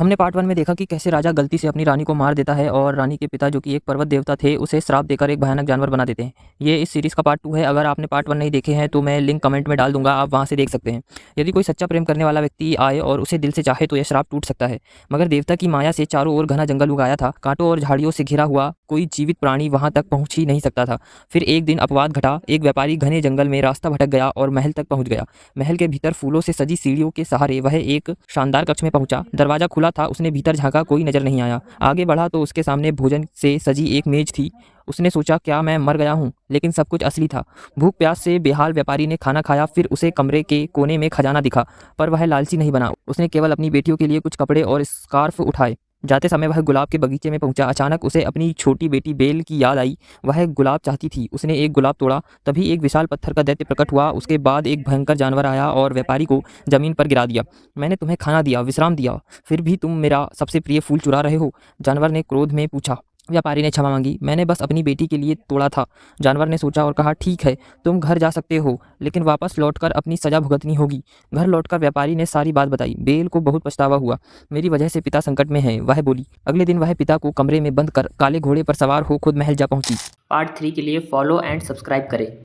हमने पार्ट 1 में देखा कि कैसे राजा गलती से अपनी रानी को मार देता है और रानी के पिता जो कि एक पर्वत देवता थे उसे श्राप देकर एक भयानक जानवर बना देते हैं। ये इस सीरीज़ का पार्ट 2 है। अगर आपने पार्ट 1 नहीं देखे हैं तो मैं लिंक कमेंट में डाल दूंगा, आप वहाँ से देख सकते हैं। यदि कोई सच्चा प्रेम करने वाला व्यक्ति आए और उसे दिल से चाहे तो यह श्राप टूट सकता है। मगर देवता की माया से चारों ओर घना जंगल उगाया था, कांटों और झाड़ियों से घिरा हुआ कोई जीवित प्राणी वहां तक पहुंच ही नहीं सकता था। फिर एक दिन अपवाद घटा, एक व्यापारी घने जंगल में रास्ता भटक गया और महल तक पहुंच गया। महल के भीतर फूलों से सजी सीढ़ियों के सहारे वह एक शानदार कक्ष में पहुंचा। दरवाजा खुला था, उसने भीतर झांका, कोई नजर नहीं आया। आगे बढ़ा तो उसके सामने भोजन से सजी एक मेज थी। उसने सोचा क्या मैं मर गया हूँ, लेकिन सब कुछ असली था। भूख प्यास से बेहाल व्यापारी ने खाना खाया, फिर उसे कमरे के कोने में खजाना दिखा, पर वह लालची नहीं बना। उसने केवल अपनी बेटियों के लिए कुछ कपड़े और स्कार्फ उठाए। जाते समय वह गुलाब के बगीचे में पहुंचा। अचानक उसे अपनी छोटी बेटी बेल की याद आई। वह गुलाब चाहती थी। उसने एक गुलाब तोड़ा, तभी एक विशाल पत्थर का दैत्य प्रकट हुआ। उसके बाद एक भयंकर जानवर आया और व्यापारी को जमीन पर गिरा दिया। मैंने तुम्हें खाना दिया, विश्राम दिया, फिर भी तुम मेरा सबसे प्रिय फूल चुरा रहे हो, जानवर ने क्रोध में पूछा। व्यापारी ने क्षमा मांगी। मैंने बस अपनी बेटी के लिए तोड़ा था, जानवर ने सोचा और कहा, ठीक है, तुम घर जा सकते हो, लेकिन वापस लौटकर अपनी सजा भुगतनी होगी। घर लौटकर व्यापारी ने सारी बात बताई। बेल को बहुत पछतावा हुआ। मेरी वजह से पिता संकट में है, वह बोली। अगले दिन वह पिता को कमरे में बंद कर काले घोड़े पर सवार हो खुद महल जा पहुंची। पार्ट 3 के लिए फॉलो एंड सब्सक्राइब करें।